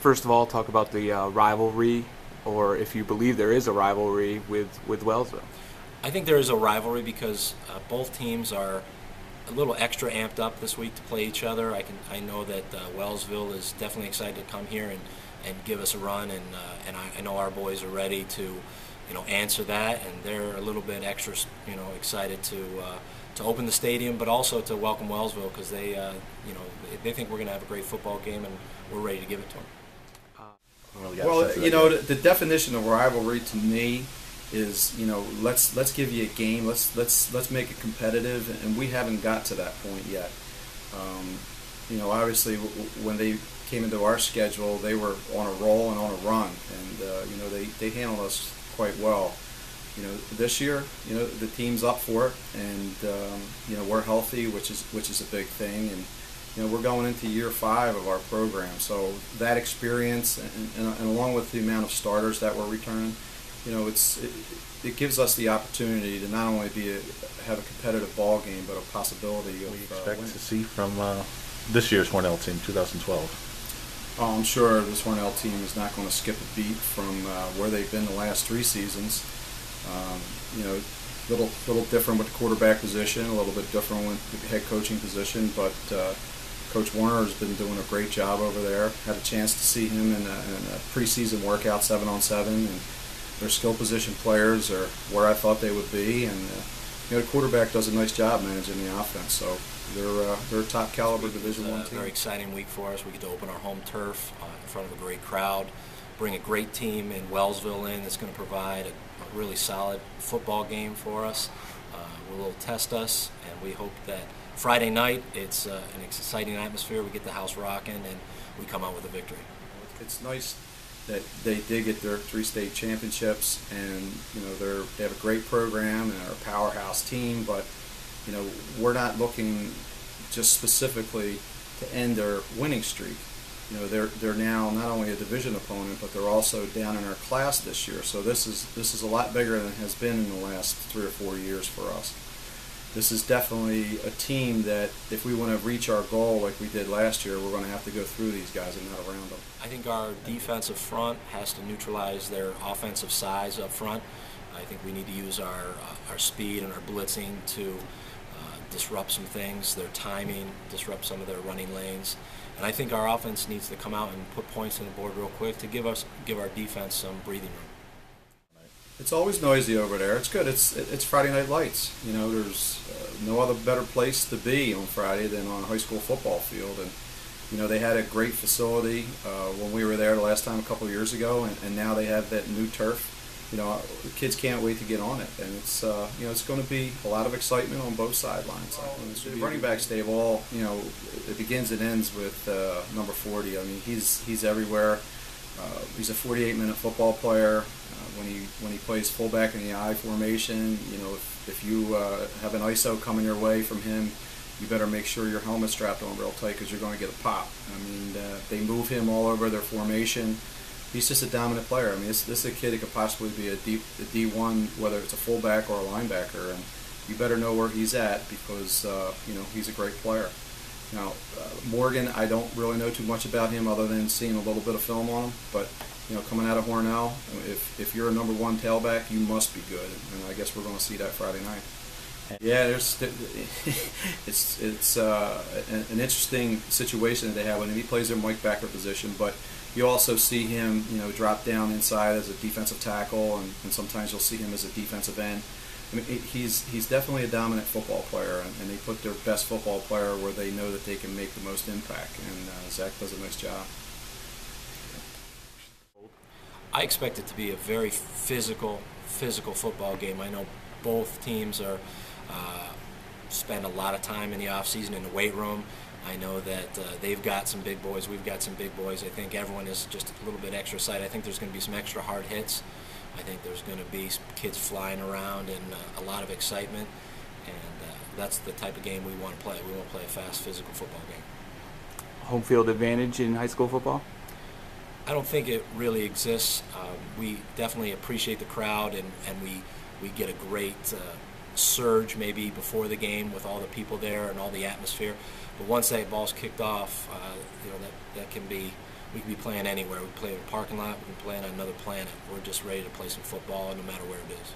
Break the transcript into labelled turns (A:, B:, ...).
A: first of all, talk about the rivalry, or if you believe there is a rivalry with Wellsville.
B: I think there is a rivalry because both teams are a little extra amped up this week to play each other. I know that Wellsville is definitely excited to come here and give us a run, and I know our boys are ready to answer that, and they're a little bit extra excited to open the stadium, but also to welcome Wellsville because they think we're going to have a great football game, and we're ready to give it to them.
C: Well, the definition of rivalry to me is, let's give you a game, let's make it competitive, and we haven't got to that point yet. Obviously when they came into our schedule, they were on a roll and on a run, and they handled us quite well. This year, the team's up for it, and we're healthy, which is a big thing, and we're going into year 5 of our program. So that experience, and along with the amount of starters that we're returning, it gives us the opportunity to not only have a competitive ball game, but a possibility of
D: we expect
C: winning.
D: to see from this year's Hornell team, 2012.
C: I'm sure this Hornell team is not going to skip a beat from where they've been the last 3 seasons. Little different with the quarterback position, a little bit different with the head coaching position, but Coach Warner has been doing a great job over there. Had a chance to see him in a preseason workout 7-on-7, and their skill position players are where I thought they would be, and the quarterback does a nice job managing the offense. So they're a top caliber Division I team.
B: Very exciting week for us. We get to open our home turf in front of a great crowd, bring a great team in Wellsville in that's going to provide a really solid football game for us. Will test us, and we hope that Friday night it's an exciting atmosphere. We get the house rocking, and we come out with a victory.
C: It's nice that they did get their 3 state championships, and they have a great program and are a powerhouse team. But we're not looking just specifically to end their winning streak. They're now not only a division opponent, but they're also down in our class this year. So this is a lot bigger than it has been in the last 3 or 4 years for us. This is definitely a team that if we want to reach our goal like we did last year, we're going to have to go through these guys and not around them.
B: I think our defensive front has to neutralize their offensive size up front. I think we need to use our speed and our blitzing to disrupt some things, their timing, disrupt some of their running lanes. And I think our offense needs to come out and put points on the board real quick to give our defense some breathing room.
C: It's always noisy over there. It's good. It's Friday Night Lights. There's no other better place to be on Friday than on a high school football field. And they had a great facility when we were there the last time a couple of years ago, and now they have that new turf. The kids can't wait to get on it, and it's going to be a lot of excitement on both sidelines. The running back stable, it begins and ends with number 40. I mean, he's everywhere. He's a 48-minute football player. When he plays fullback in the I formation, if you have an ISO coming your way from him, you better make sure your helmet's strapped on real tight because you're going to get a pop. I mean, they move him all over their formation. He's just a dominant player. I mean, this is a kid that could possibly be a D1, whether it's a fullback or a linebacker, and you better know where he's at because he's a great player. Now, Morgan, I don't really know too much about him other than seeing a little bit of film on him, but coming out of Hornell, if you're a number 1 tailback, you must be good, and I guess we're going to see that Friday night. Yeah, it's an interesting situation that they have when he plays their Mike backer position, but you also see him, drop down inside as a defensive tackle, and sometimes you'll see him as a defensive end. I mean, he's definitely a dominant football player, and they put their best football player where they know that they can make the most impact, and Zach does a nice job.
B: I expect it to be a very physical football game. I know both teams spend a lot of time in the off-season in the weight room. I know that they've got some big boys, we've got some big boys. I think everyone is just a little bit extra excited. I think there's going to be some extra hard hits. I think there's going to be kids flying around and a lot of excitement, and that's the type of game we want to play. We want to play a fast, physical football game.
A: Home field advantage in high school football?
B: I don't think it really exists. We definitely appreciate the crowd, and we get a great surge maybe before the game with all the people there and all the atmosphere. But once that ball's kicked off, that can be we can be playing anywhere. We can play in a parking lot. We can play on another planet. We're just ready to play some football, no matter where it is.